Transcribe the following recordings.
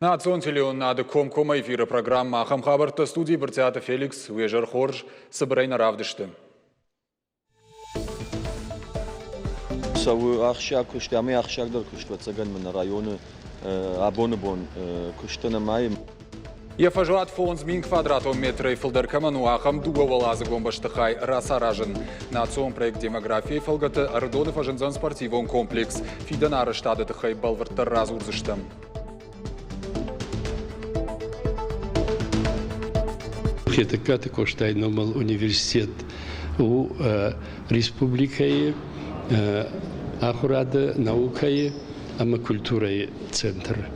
Национ телеонады комкома эфирі программа Ахам Хабарта студии Бартиата Феликс Уежар Хорж Сабрайна Равдышты. Саву ахшак кушты, ами ахшакдар кушты, вацаган мен районы абоныбон куштына майым. Ефажуат фонз мин квадратом метра и филдеркаману Ахам дуга валазы гомбаштыхай расаражен. Национ проект демографии филгаты ардоны фажензан спортивон комплекс. Фиданары штады тыхай балварттар разурзыштым. Хетекаты коштай номал университет у республикой ахурады наукой ама культурой центр.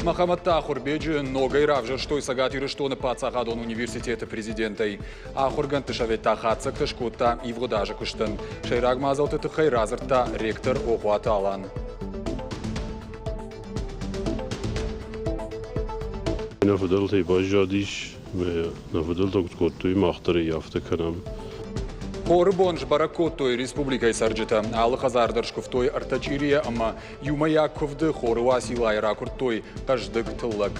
Махамад Тахур беджи ногой равжа, что и сагатиры, что на пацагадон университета президентой. Ахурган тышавет тахатсак тышкутта и вгодажа куштан. Шейраг мазал тытыхай разырта ректор Охуата Алан. نفضلت باجادیش و نفضلت کتوی مختاری یافته کنم. Хоры бонж баракоттой республикой сарджита. Алы хазардыршков артачирия, ама юмая ковды хоры василай ракуртой каждык тыллак.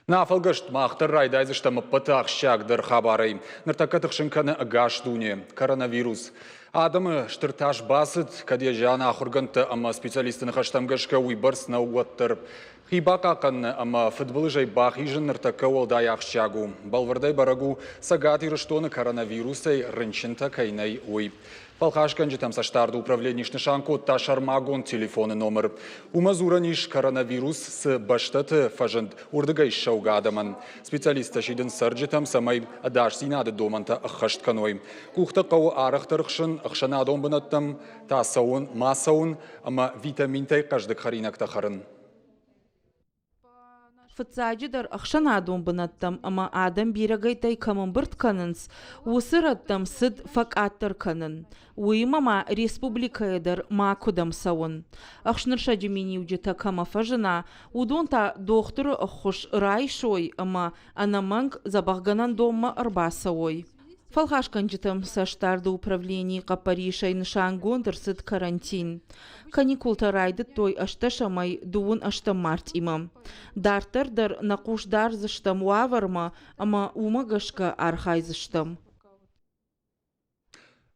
Нафалгашт махтар райдайзыштамы пытақ шагдыр хабарай. Ныртакатық шынканы агаш дуне. Коронавирус. Адамы штырташ басыд, каде жана ахурганты ама специалистыны хаштамгашка уйбарс на уаттыр. Хибака қанны ама футболы жай бахижын ныртака олдай ақшагу. Балвардай барагу сагатиры штоны коронавирусай рынчынта кайнай уй. Палхашкан житам саштарды управленишны шанку ташармагон телефоны номер. Умазураниш коронавирус с баштаты фажанд урдыгай шаугадаман. Специалиста шидын сарджитам самай адаш синады доманта ахаштканой. Кухта қау арахтарықшын ахшана адомбынаттам тасауын, масауын, ама витаминтай каждык харинакта харын. Фыцаджидар ахшан адом бынаттам, ама адам бирагайтай камын бірт канынс, усыраттам сыд факаттар канын. Уймама республикаедар макудам сауын. Ахшнырша жемени уджета кама фажына, удонта доктору ахуш райшой, ама анаманг забахганан дома арбасауой. Фалхашкан житам саштарды управлении қапаришай нышан гондырсыд карантин. Каникулта райды той ашташамай дуын ашта март имам. Дартардар нақушдар зыштам уаварма, ама умагашка архай зыштам.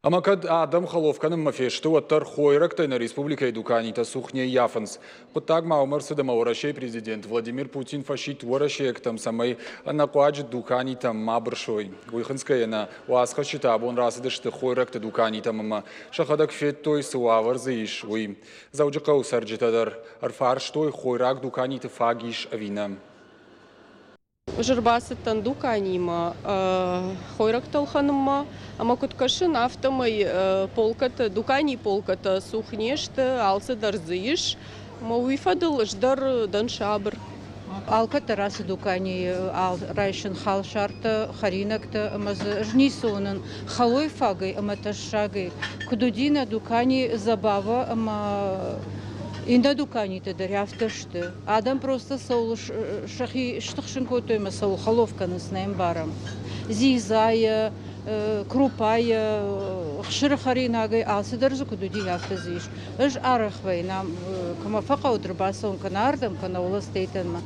Ама кад адам халовканым мафешты оттар хойрактай на республика Эдуканита сухне яфанс. Кутаг маумарсы да маурашей президент Владимир Путин фашит уарашек там самай накуадж Дуканита мабршой. Уйханская на уасхачита абон расыдышты хойракты Дуканита мама. Шахадак фет той суавар заиш уй. Зауджака усарджитадар арфарш той хойрак Дуканита фагиш авинам. Жырбасы тандука анима, хойрактал ханымма, ама куткашын автомай полката, дукани полката сухнешті, алсы дарзыйыш, ма уйфадыл ждар даншабр. Алката расы дукани райшын хал шарты, харинакты, амаз жнисонын, халой фагай, ама ташшагай, кудудина дукани забава, ама инда дуканиты даряфтышты. Адам просто саул шахи штықшын көтөйма саул халовканы снаем барам. Зизая, крупая, хшыры харинагай алсыдарзы кудудин автозиш. Ыж арахвай нам камафаqa удырбасаун канардам канаула стейтенма.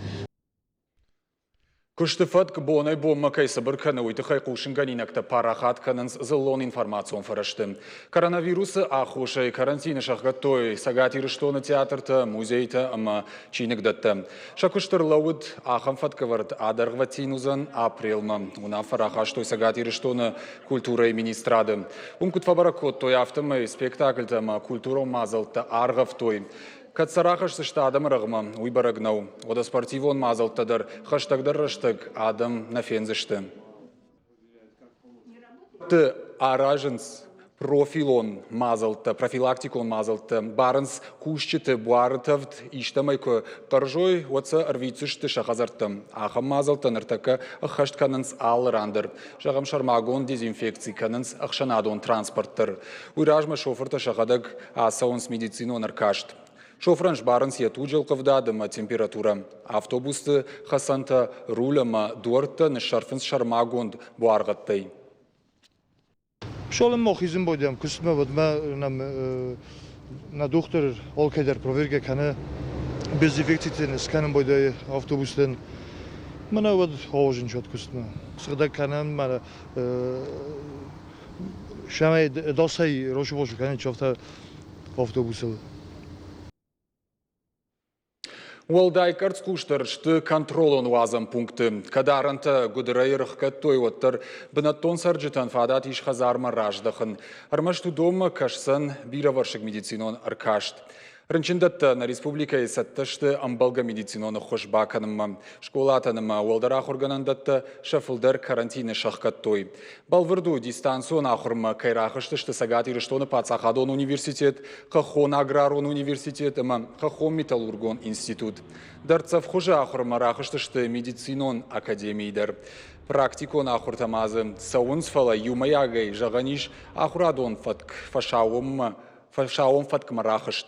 Куштыфат кбонай бомма кайсабыр каны уйтыхай кушынганинакта парахат канынс зылон информацион фараштым. Коронавирусы ахушай карантины шахгатой сагатиры штоны театрта, музейта, ама чиныгдатта. Шакуштыр лауд ахам фаткавард адаргватинузан апрелма. Уна фараха штой сагатиры штоны культура и министрады. Кутфабаракот той автомай спектакльта ма культуром мазалта аргавтой. Катсарахашсы штадам рагма уйбарагнау. Ода спортивон мазалтадар хаштагдар раштаг адам нафензышты. Ты араженс профилактикон мазалты, барынс кушчеті буарытывд, иштамайку таржой, отса арвицушты шахазартым. Ахам мазалты ныртака ахашт канынс алырандыр. Жағам шармагон дезинфекций канынс ахшанадон транспорттыр. Уйражма шофырта шахадаг асаунс медицинон аркашт. Шофранш барынс ету жылқывдадыма температура. Автобусты хасанта рулама дуарта нышарфынс шармагонд буарғаттай. Шолым мохизм бодям, кусме водма на доктор олкедер проверка кана безинфекциятен сканен бодай автобустен. Мана вод хожин чот кусме. Сыгда канан мана шамай досай рошбош канан чофта автобусел. Уалдай карцкуштар, шты контролон вазам пункты. Кадаранта гудырайрых каттой оттар, бінаттон сарджитан фадат иш хазарма раждахын. Армашту дома кашсан бираваршик медицинон аркашт. Рынчындатта на республика сатташты амбалга медицинона хошбаканымма. Школатанымма уалдарах органандатта шафылдар карантины шахкаттой. Балвырду дистанцион ахырма кайрахыштышты сагати рыштоны пацахадон университет, хахон аграрон университет, хахон металлургон институт. Дарцав хожа ахырма рахыштышты медицинон академийдар. Практикон ахуртамазы саунс фала юмаягай жағаниш ахурадон фашауым фатк марахышт.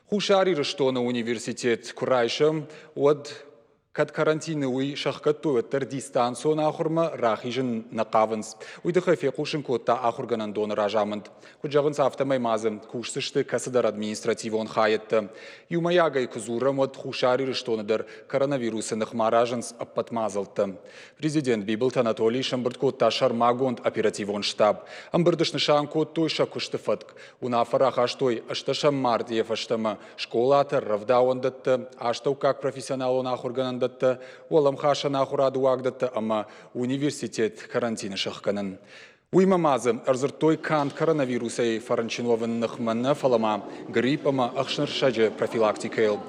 Хушари рыштоны университет курайшым от кад карантины уй шахкатту өттір дистанцион ахурма рахижын нақавынс. Уйды хафе кушын котта ахурганан доны ражамынд. Куджағынс автомай мазым кушсышты касыдар административон хайетті. Юмаягай кузурам от хушари рыштоныдыр коронавирусынық маражынс аппатмазылты. Президент Бибылт Анатолий шамбырд котта шармагонд оперативон штаб. Амбырдышны шаан коттой шакушты фатк. Унафара хаштой ашташам мартиев аштама школаты равдауандатты. Аштау как профессионалон ахурганан олам хаша нахураду агдатты, ама университет карантины шахканын. Уймамазы арзыртой кант коронавирусай фаранчиновынных манна фалама грипп ама ахшныршаджы профилактикайл.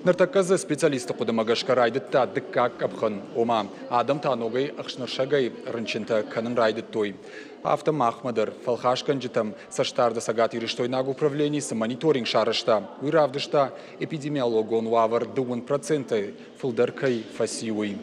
Нартаказы специалисты кудымагашка райдытта дыккак апхан ома адам таногай ахшныршагай рынчынта канын райдыттой. Автомахмадар, фалхашкан житам саштарды сагат ирыштой наг управлений с мониторинг шарышта. Уйравдышта эпидемиологон уавар 2% фылдаркай фасиуй.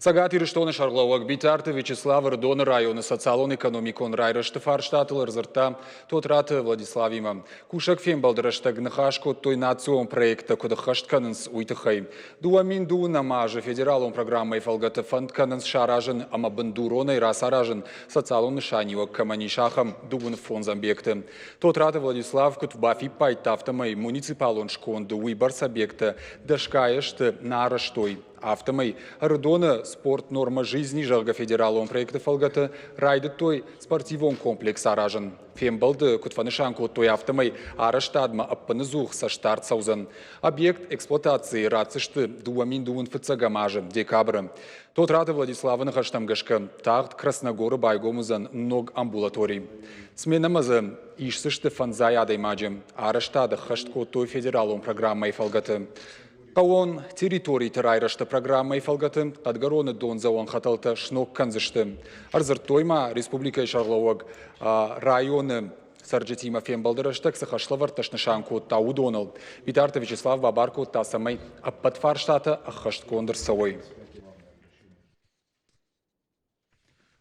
Сагат ирыштоны шарлауак битарты Вячеслав Рдоны районы социалон-экономикон райрышты фарштатыл рзырта тотраты Владиславима. Кушак фем балдырышты гнахашко той национ проекта кудахаштканынс уйтыхай. Дуамин дуунамажы федералон программой фалгаты фандканынс шаражын ама бандуроной расаражын социалон шаниуак каманишахам дуун фонзамбекты. Тотраты Владислав кутбафи пайтафтамай муниципалон шкон дуи барсабекты дашкаешты нарыштой. Автомай Рдоны спорт норма жизни жарга федералон проекты фалгаты райды той спортивон комплекс аражын. Фембалды кутфанышан той автомай араштадма аппанызух со штарт саузан. Объект эксплуатации рацышты дуамин дуун фыцагамажы декабры. Тот рады Владиславын хаштамгашка тахт Красногоры байгомузан ног амбулаторий. Сменамазы ишсышты фанзай адаймаджы. Араштады хаштко той федералон программай фалгаты. Каон территорий терайрашты программай фалгаты, кадгароны дон завон хаталты шнок канзышты. Арзыртойма республика шарлауаг районы сарджетима фембалдырышты ксахашлавар ташнышан котта удонал. Битарты Вячеслав Бабар котта самай аппатфарштаты ахашт кондыр савой.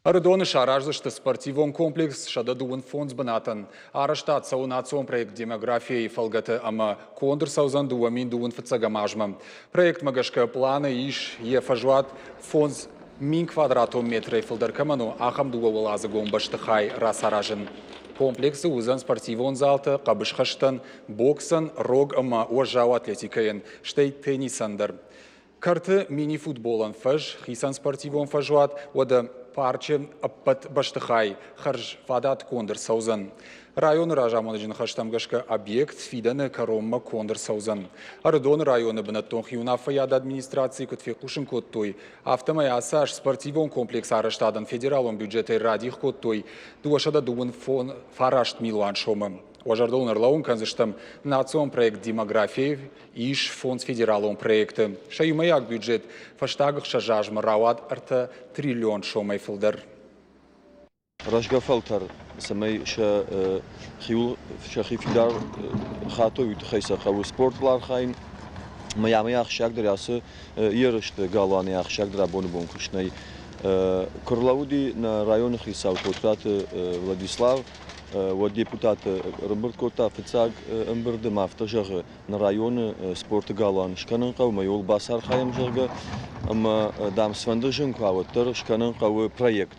Рдоны шараждышты спортивон комплекс шададуын фондс банатан. Араштат саунацион проект демографии фалгаты ама кондыр саузан дуамин дуын фыцагамажма. Проект магашка планы иш ефажуат фондс мин квадратом метрей фалдаркаману ахам дуавалазы гомбаштыхай расаражын. Комплексы узан спортивон залты, кабышхаштан, боксан, рог ама уажау атлетикаен, штей теннисандар. Карты мини-футболан фаж, хисан спортивон фажуат, ода парче аппат баштыхай, харж фадат кондыр саузан. Район ражамоныжын хаштамгашка объект фиданы коромма кондыр саузан. Ардон районы бінаттон хиунафаяд администрации кутфе кушын коттой. Автомай асаш спортивон комплекс араштадан федералон бюджеты радих коттой. Дуашада дуын фон фарашт милуан шомы. Ожардолын ырлауын канзыштым национ проект демографии иш фонд федералон проекты. Шаюмаяк бюджет фаштагых шажажмы рауад арта триллион шомай филдер. رشقة فلتر سمي شخي فيدار خاطو يتخيس خو سبورت بلار خاين ما يعمل أخشاك دراسة يرشت قالاني أخشاك درابون بونكشني كرلاودي نا رايون خيساو كوترات فلاديسلاف وديبوتات روبرت كوتا فتساق امبرد مافتجغ نا رايون سبورت قالان شكنن قو ما يول باسار خايم جرغ اما دام سفندجن قاوتر شكنن قو проект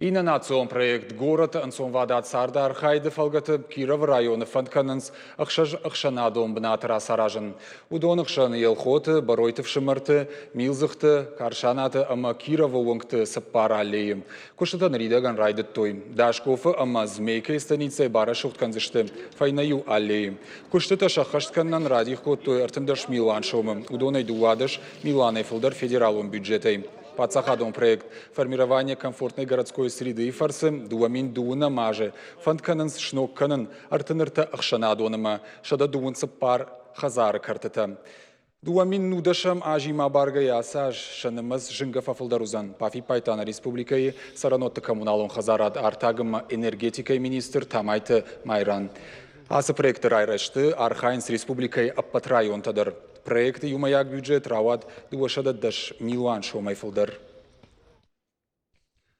Ина национ проект город ансон вадат сардар хайды фалгаты Киров районы фантканынс ықшанадон бынатыра саражын. Удон ықшаны елхоты, баройтыв шымырты, милзыхты, каршанаты ама Кирова уңкты сыппара аллейым. Кушытан ридаган райдыт той. Дашкофы ама змейка станицей бара шухтканзышты, файнаю аллейым. Куштыта шахаштканнан радих кот той артымдаш Милан шомым. Удонай дуадыш Милан эфилдар федералон бюджетой. Подсахадон проект формирования комфортной городской среды и фарсы дуамин дуна маже фантканын шнокканын артынырта ахшанадоныма шада дуынсы пар хазары картыта. Дуамин нудашам ажима барга ясаж шанымыз жынга фафылдарузан. Пафи Пайтана республикայի саранотты коммуналон хазарад артагыма энергетикай министр Тамайты Майран. Асы проекты райрашты Архайнс республикай аппат районтадыр. Проекты юмаяк бюджет равад дуашададдаш Милан шомай фылдар.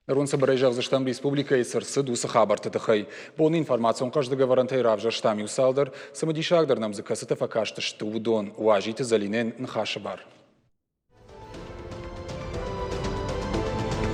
Нарунса барайжав за штам республика и сырсы дуса хабарты тахай. Бон информацион каждого варантай равжа штам юсалдар, самодишагдар нам закасыта факашты шту удон, уажите залинен нхашабар.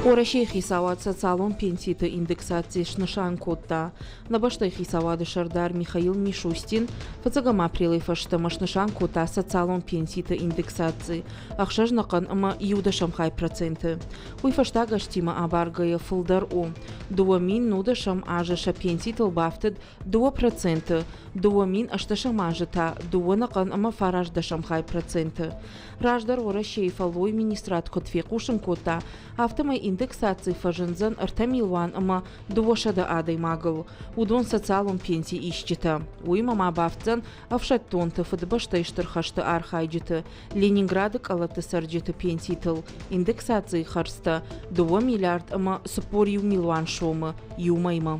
Орашей хисават социалон пенситы индексации шнышан котта. Набаштай хисавады шардар Михаил Мишустин, фацагама прилай фаштама шнышан котта социалон пенситы индексации. Ахшаж нақан ама юдашам хай проценты. Уй фаштага штима абаргая фулдар о. Дуамин нудашам ажаша пенситыл бафтыд 2%. Дуамин ашташам ажата, дуа нақан ама фараждашам хай проценты. Раждар орашей фалой министрат котфекушам котта. Автомай индексации фажензан артамилван ама дуошада адай магл. Удон социалон пенсии ищета. Уймама бафтзан авшаттонты фадбаштайштыр хашты архайджеты. Ленинградык алаты сарджеты пенситыл. Индексации харста 2 миллиард ама супорью милван шомы. Юмайма.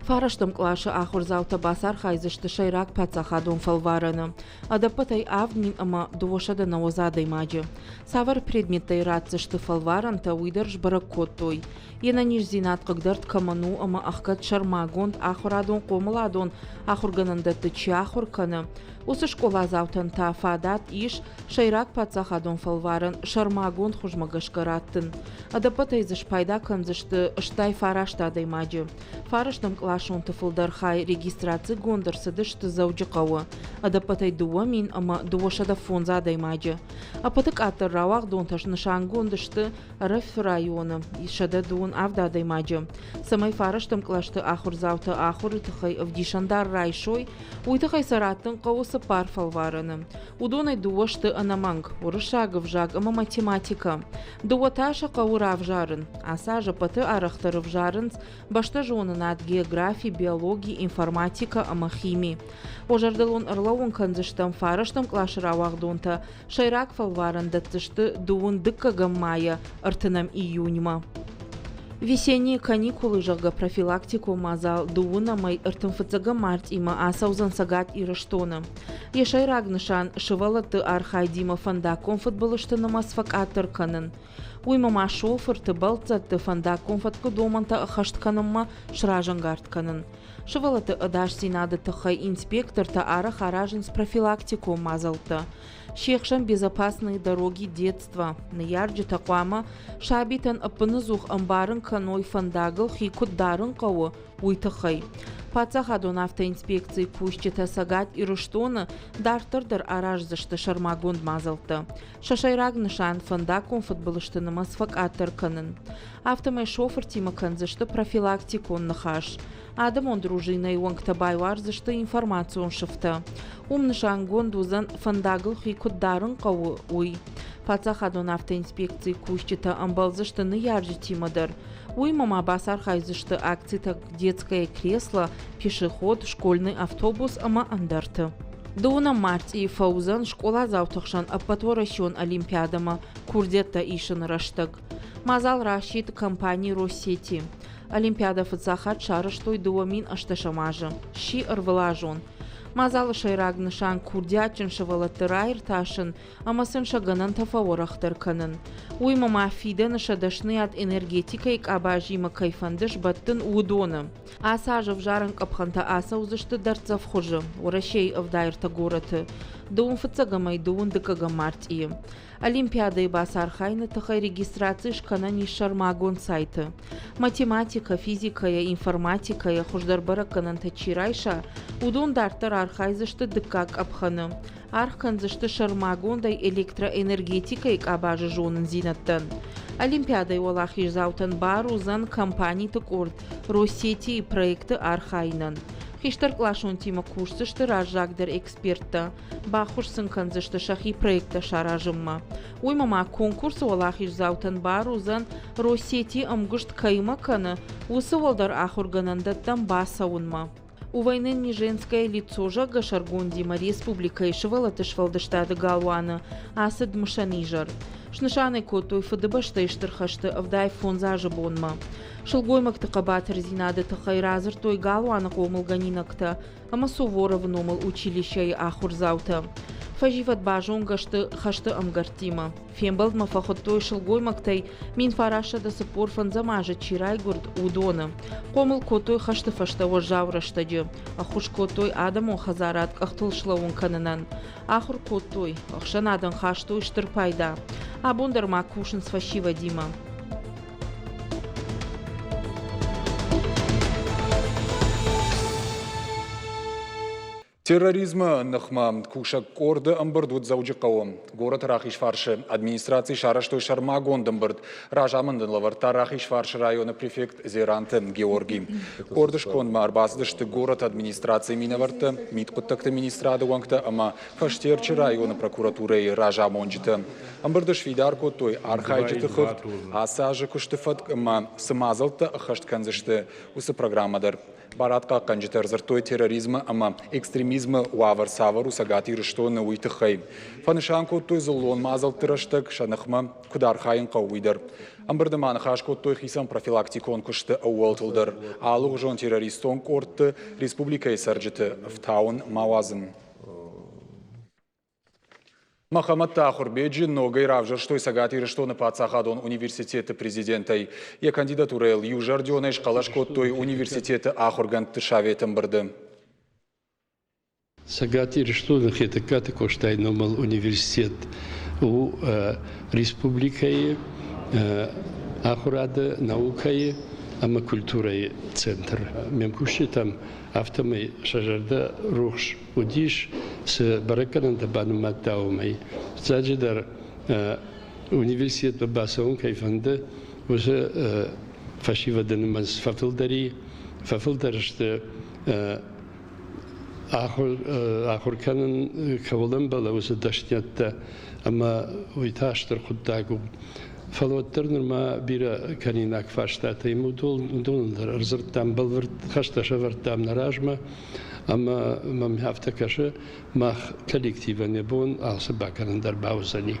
Фараштам клаша ахурзаута басар хайзышты шайрак пацахадон фалвараны. Адапатай авнин ама дуошада наозадай маджи. Савар предметтай рацышты фалваранта уйдарж баракоттой. Ена нижзинат кагдарт каману ама ахкат шармагонд ахурадон комаладон ахурганандаты чи ахурканы. Осы школа заутан та фадат иш шайрак пацахадон фалваран шармагонд хужмагашкараттын. Адапатай зашпайда канзышты штай фараштадай маджи. Фараштам клашон тыфылдар хай регистрации гондарсы дышты зауджикауы. Адапатай дуамин ама дуошада фонзадай маджи. Апатык аттыр равақ донташ нышан гондышты Раф районы. Ишада дуын авдадай маджи. Самай фараштам клашты ахурзауты ахуры тыхай авдишандар райшой. Уйтыхай сараттын қауысы пар фалвараны. Удонай дуошты анаманг. Урышагов жаг ама математика. Дуоташа қауыра авжарын. Асажа паты арахтары вжарынц. Башта жонын ад географии, биологии, информатика, ама химии. Ожардалон ырлауын канзыштам фараштам клашыра вахдонта шайрак фалваран датышты дуын дыккагам мая артынам июньма. Весенние каникулы жага профилактику мазал дуынамай артынфыцага март има асаузан сагат ирыштона. Ешай рагнышан шывалаты архайдима фандакон футболыштынама сфакатыр канын. Уймама шофырты балцатты фандакон фаткы доманта ахаштканымма шражангартканын. Шывалаты ыдаш синады тыхай инспекторта ара харажын с профилактику мазалты. Шехшан безопасные дороги детства. На ярджи таквама шабитан апынызух амбарын каной фандагыл хикуддарын кауы уйтыхай. Пацахадон автоинспекции кущета сагат ирыштоны дартырдыр аражзышты шармагонд мазалты. Шашайраг нышан фандакон футболыштыны сфакатыр канын. Автомай шофер тима канзышты профилактикон нахаш. Адам он дружиной уангтабай варзышты информацион шыфты. Умнышан гондузан фандагыл хикуддарын кауы уй. Пацахадон автоинспекции кущита амбалзыштыны яржитимадыр. Уймама басар хайзышты акцията детское кресло, пешеход, школьный автобус ама андарты. Дуна март и фаузан школа завтахшан апатворащон олимпиадама курдетта ишын раштык. Мазал рашид компании Россети. Олимпиада фыцахат шарыштой дуамин ашташамажы. Ши ырвылажон. Мазал шайрагнышан курдячын шывалаттырайр ташын, амасын шаганан тафаворахтар канын. Уймама фиден шадашны от энергетикайк абажима кайфандыш баттын удоны. Аса жив жарын капханта аса узышты дарцав хожы, урашей авдайрта гораты. Дуун фыцагамай дуун дыкага март и. Олимпиада и басар хайны тахай регистрации шкана нишармагон сайты. Математика, физика, информатика, хождарбара кананта чирайша, удун дартар архайзышты дыкак абханы. Архканзышты шармагондай электроэнергетика и абажы жонын зинаттан. Олимпиада и олахиш заутан бару зан компании тыкорд, Россети и проекты архайнан. Хиштар клашон тима курсышты ражагдер эксперта, бахуш сынканзышты шахи проекта шаражымма. Уймама конкурсы олахиш заутан бару зан Россети амгышт каймаканы, усы олдар ахурганандаттан басаунма. У войны не женское лицо жага шаргондима республика и швалатышвалдыштады галуаны, асыд мышанижар. Шнышаны котой фадыбашты иштырхашты авдай фонзажы бонма. Шылгоймак тақабатыр зинады тақайразыр той галуаны қомылганинакта, ама суворов номыл училище и ахурзаута. Фаживат бажон гашты хашты амгартима. Фембалдма фахоттой шылгоймактай мин фарашада сыпор фанзамажы чирайгурд удоны. Қомыл котой хашты фаштаво жавраштаджы. Ахуш котой адамо хазарат қақтылшлауын канынан. Ахур котой ахшанадан хаштой штырпайда. Абондарма кушын сфашива дима. Терроризма нахма куша корды амбырдут заужикавом. Город Рахиш фарши администрации шараштой шармагон дамбырд. Ражамындын лаварта Рахиш фарши района префект Зеранты Георгий. Кордыш конма арбаздышты город администрации минаварта, миткуттакты министрады вангта, ама фаштерчи района прокуратуры Ражамонджита. Амбырдыш фидар котой архайджиты хыфт, асажы куштыфат, ама сымазалта ахаштканзышты усы программадар. Баратка канжитар зартой терроризма, ама экстремизма уавар савару сагати рыштоны уйтыхай. Фанышанко той золон мазал тырыштык шанахма кудар хайын қауыйдар. Амбырдыманы хашко той хисан профилактикон кушты ауалтылдар. Алуг жон террористон кортты республика сарджиты в таун мавазын. Махамад Тахурбеджи ногой равжар, что и сагати рештоны пацахадон университета президентай. Я кандидатура эл южардионай шкалашко той университета Ахурган тышаветом барды. Сагати рештоны хетакаты коштай номал университет у республикае Ахурада наукае ама культурае центр. Мемкуши там автомай шажарда рухш удиш с баракананда банумат даумай. Заджидар университет бабасаун кайфанда уже фашива данумаз фафилдари фафилдаршты ахурканын кавалан бала уже дашнятта ама уйташтыр худдагу. Фалоттырныр ма бира канинак фаштата ему дондар арзырттам балвырт хашташа варттам наражма ама мам хафтакаша мах коллектива не бон алса бакандар баузани.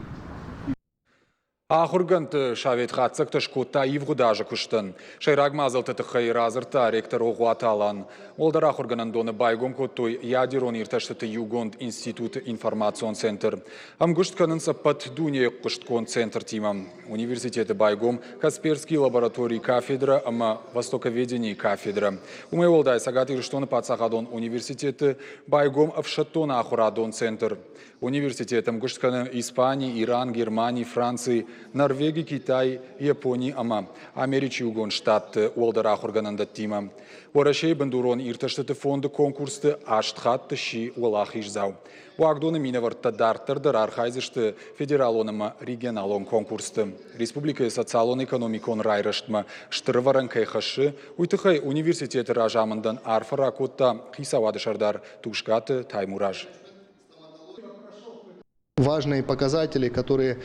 Ахурганты шавет хатсакты шкутта ивгудажы куштын. Шайраг мазалты тыхай разырта ректор оғуаталан. Олдар ахурганан доны байгом коттой ядерон ирташтыты югонд институт информацион центр. Амгушт канын саппат дуне кушткон центр тимам. Университеты байгом Касперский лабораторий кафедра, ама востоковедений кафедра. Умай олдай сагаты ирштоны пацахадон университеты байгом авшаттона ахурадон центр. Университетам гуштканы Испании, Иран, Германии, Франции, Норвегии, Китай, Японии, ама Америчи угон штатты олдара хургананда тима. Орашей бандурон ирташтыты фонды конкурсты аштхатты ши олахиш зау. Уагдоны минаварта дартырдар архайзышты федералоныма регионалон конкурсты. Республика социалон экономикон райраштма штырваран кайхашы уйтыхай университеты ражамындан арфаракотта хисавадышардар тушкаты таймураж. Важные показатели, которые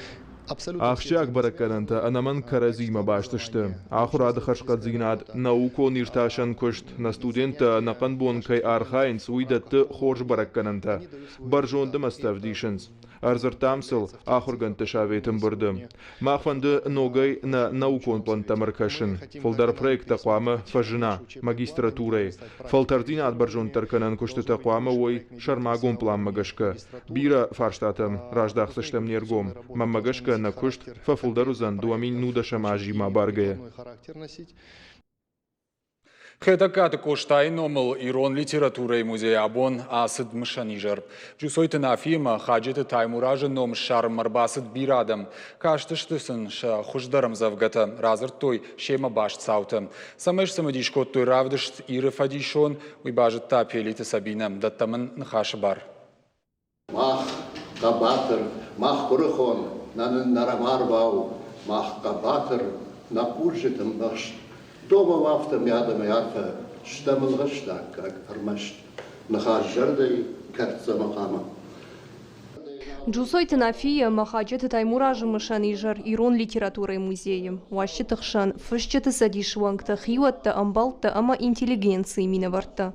Ахшак баракананта анаман каразима баштышты. Ахурады хашқадзинат науко нирташан кушт на студента на канбон кай архайнс уйдатты хорж баракананта. Баржонды маставдишенс. Арзартамсыл ахурганты шаветім бұрды. Махванды ногай на наукон плантамаркашын. Фолдар проект тақуамы фажына, магистратурай. Фалтардинат баржон тарканан кушты тақуамы ой шармагон планмагашка. Бира фарштатым раждақсыштым нергом. Маммагашка на кушт фафулдарузан дуамин нудашам ажима баргая. Хетакаты коштайн номыл Ирон литературой музей Абон асыд мышанижар. Джусойтын афима хаджеты таймуражы ном шар марбасыд бирадам. Каштыштысын ша хуждарам завгата. Разыр той шема башт сауты. Самыш самадишкот той равдышт иры фадишон уйбажыт та пелиты сабинам. Даттамын нхашы бар. Мах кабатыр, мах курыхон, нанын нарамар бау, мах кабатыр, на пульжетым башт. Дома вафтам ядам ярфа, штамылғышта, как армашт. Нахажжырдай картса мақама. Джусой Танафия махаджет таймуражы мышанижар Ирон литературой музеем. Уащы тахшан фышчеты садишвангта хиуатта амбалта ама интеллигенции минаварта.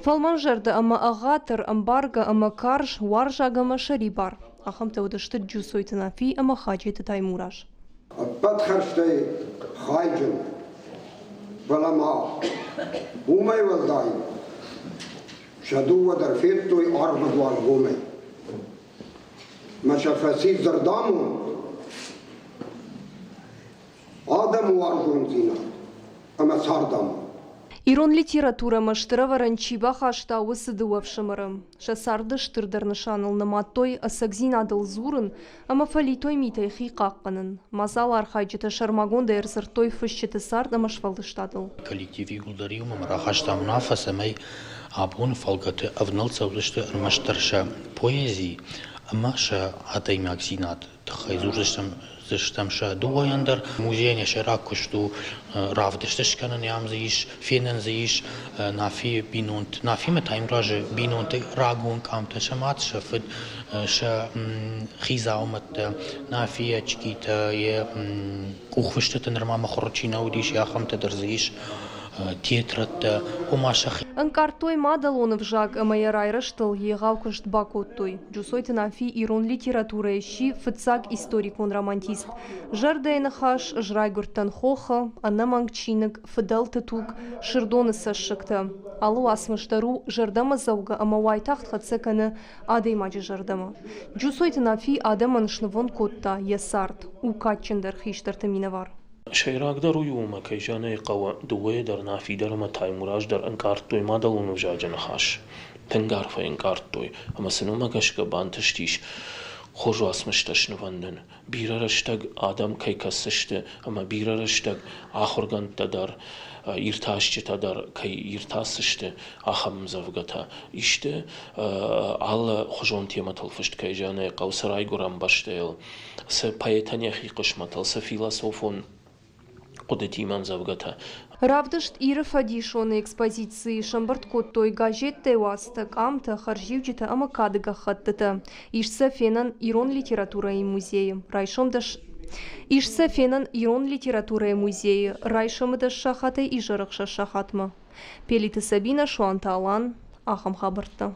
Фалманжарда ама агатыр амбарга ама карш варжагама шарибар. Ахамта удашты Джусой Танафи ама хаджет таймураж. Подхарштай хайджен. Балама, умай валдай, шадува дарфеттой арбадвал гуме. Машафасид зардаму, адаму аржунзина, ама сардаму. Ирон литература маштыра варанчиба хашта высыдывавшимырым. Шасарды штырдарнышаныл наматтой асагзин адыл зурын, ама фалитой митай хиқаққанын. Мазал архайджеті шармагонда ерзыртой фышчеті сард амашвалыштадыл. Коллективи гулдариум амрахашта мунафасамай абун фалгаты авналцавлышты армаштарша поэзии, амаша атаймакзинат. Тахай зурдыштам Штамша дуаяндар музейне шаракушту равдыштышканан ямзиш фенензиш нафи бинунт нафи метаймраже бинунт рагун камта шамат шафд ша хизаумат нафи чкита е кухвштата нормама хорчина удиш яхамта дерзиш театрат умашах. Анкартой мадалонов жаг амайрайраштыл егавкушт бакоттой. Джусой Танафи Ирон литература ищи фыцак историк он романтист. Жардайна хаш жрайгуртан хоха, анамангчинок, федал татук, ширдоны сашшыкта. Алу асмыштару жардама зауга амавайтахт хацеканы адаймаджи жардама. Джусой Танафи адаманшнывон котта ясарт, укатчендар хиштарта минавар. شیراگدار رویومه که جانه قوا دوی در نافی در ما تایموراج در انکارت توی ما دلونو جاجن خاش تنگار فا انکارت توی اما سنوما گشک بانتشتیش خوش واسمشتش نواندن بیرارشتگ آدم کی کسشته اما بیرارشتگ آخرگان تدار ایرتاشچه تدار کی ایرتاسشته آخم زوگتا ایشته آل خوشون تیمت الفشت که جانه قو سرای گرام باشتیل سه پایتانی خیقش متل سه فیلسوفون قدتیمان زوگتا. Равдышт иры фадишоны экспозиции шамбарткот той газетте вастак амта харживджита амакадыга хаттыта. Ишса фенан Ирон литература и музеи. Райшомдаш Ишса фенан Ирон литература и музеи. Райшомдаш шахаты и жарахша шахатма. Пелиты Сабина Шуанталан ахам хабарта.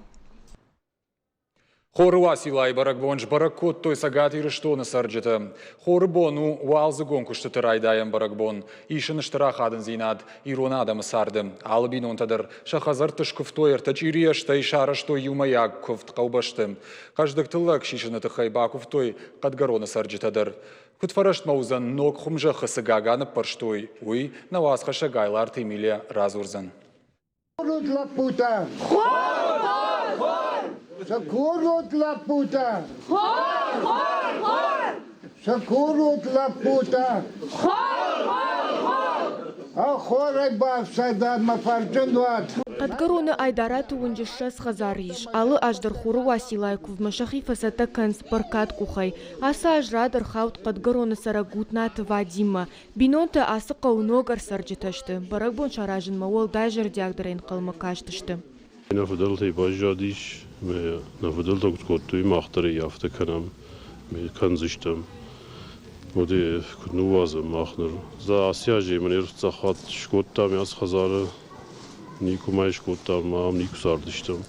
Хоры Василай барак бонж барак кот той сагат ирыштоны сарджыты. Хоры бону уалзы гонкушты тырайдаям барак бон. Ишын ыштыра хадын зинад, ирона адамы сарды. Алыбин онтадыр, шахазар тышкыв тойыр, тачирияш той шарыш той юмаяк ковт қаубашты. Каждык тыллак шишыны тыхай бакув той кадгароны сарджытадыр. Кутфарашт маузан ног хумжа хысыгаганы парштой. Уй, на васха шагайлар тымиле разурзан. Сакурут лапута! Хор, хор, хор! Сакурут лапута! Хор, хор, хор! А хорай бавсадан мафарджанват! Кадгароны айдараты унжышас хазариш. Алы аждар хуру Василай кувмашахи фасата канс паркат кухай. Аса ажрадыр хаут кадгароны сарагутнат Вадима. Биноты асы қауногар сарджиташты. Барак бон шаражын мауал дайжар диагдырайн қалмы каштышты. نفضلت باجادیش نفضلت کتوی مختاری یافته کنم کنزشتم Води кнуваза махнер. За Асияжи манер цахат шкоттам яз хазары никумай шкоттам мам никусардыштам.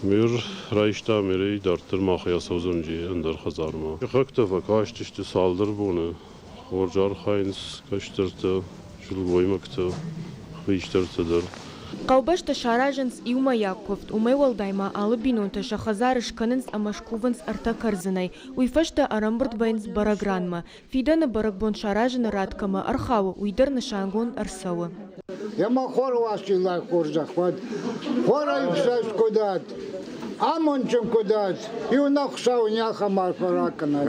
Мир райшта мерей дартыр махя созунжи андар хазарма. Хакта вакаштышты салдыр буны. Оржар хайнс каштырты жыл боймакты хыштыртыдыр. Qaubashta Sharazhins Iuma Yakovt, Umay Waldayma, Alabinunta, Shahazarish Kanins Amashkuvans Arta Karzinai, Uifashta Arambert Bains Baragranma, Fidana Baragbon Sharazhin Radkama, Arhawa, Uidarna Shangun Arsawa. Яма хорвасила хорзахват. Хора юксас кодат. Амончем кодат. Юнахсау няха марфаракана.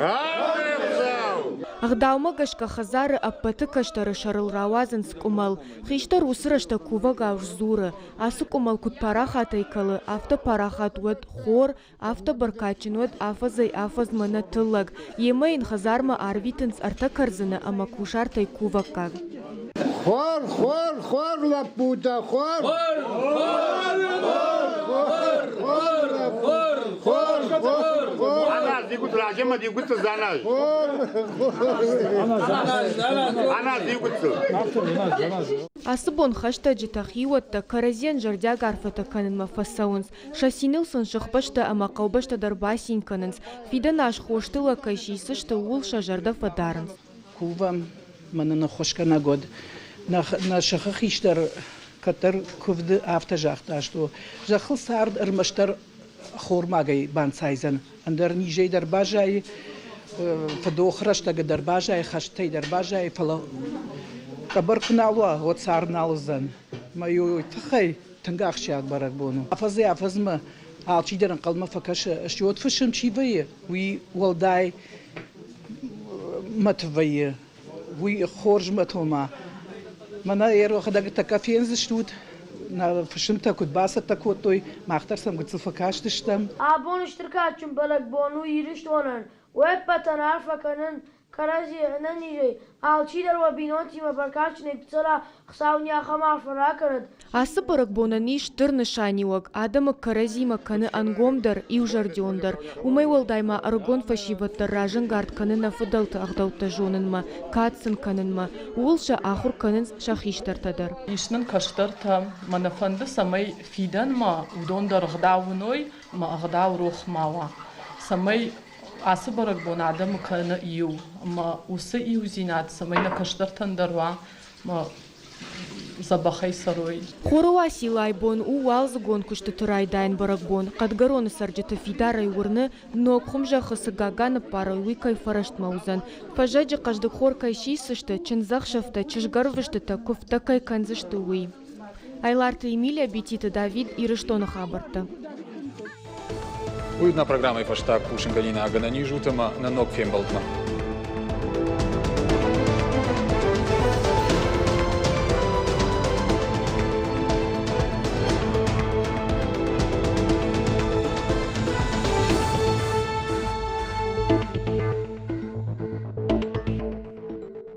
Агдаума гашка хазары аппаты каштары шарыл равазын скумал. Хиштар усырашта кувага ужзуры. Асы кумал кутпараха тайкалы. Авто парахат уэд хор, авто баркачин уэд афазай афаз мана тыллаг. Емейн хазарма арвитынс арта карзына ама кушар тай кувакаг. Хор, хор, хор лапута, хор. Хор, хор, хор, хор, хор, хор, хор, хор. Она дигут лажема дигут занаж. Она дигут. Асыбон хашта житахиуатта каразен жардяг арфата канын мафасаунс. Шасинылсын шықпашта ама қаубашта дарбасин канынс. Фидан аш хоштыла кайшисышта ул шажарда фадарынс. Кувам манана хошкана год. На шахахиштар катар кувды автожахта что жахыл сард ырмаштар хормагай бансайзан. Андер нижей дарбажай фадохраштага дарбажай хаштай дарбажай фала кабаркнала вот сарналзан. Маю тхай тангахшак баракбону. Афазе афазма алчидеран қалма факаша что фышым чивые уи walдай матвые уи хорж матома. Мана еро хадага такафенз штут на фшимта кут баса такотой махтар сам гцфакаштштам абон штыркачым балак бону ириштонан веб патан арфа канан карази нанижей алчидар ва бинонти ма баркачне цала хсауня хамар фаракарат Асы барак бонани штырны шаниуак адама каразима каны ангомдар и ужардиондар умай walдайма аргон фашиваттар ражын гард каны нафыдалты агдалта жонынма катсын канынма улша ахур канынс шахиштартадар Ишнын каштарта манафанды самай фидан ма удондар гдауной ма агдау рухмава самай Асы барак бон адам каны ию ма усы ию зинат самай на каштартандарва ма Забахай сарой. Хоруа силай бон уалз гон кушты турай дайн барак бон. Кадгароны сарджета фидарай урны, но кхумжа хасагагана пара уикай фарашт маузан. Фажаджи кажды хор кайши сышты, чынзах шафта, чышгарвышты та куфта кай канзышты уи. Айларты Эмилия Бетита Давид и Рыштона Хабарта. Уютна программа и фаштаг Пушингалина Аганани жутама на ног фембалтма.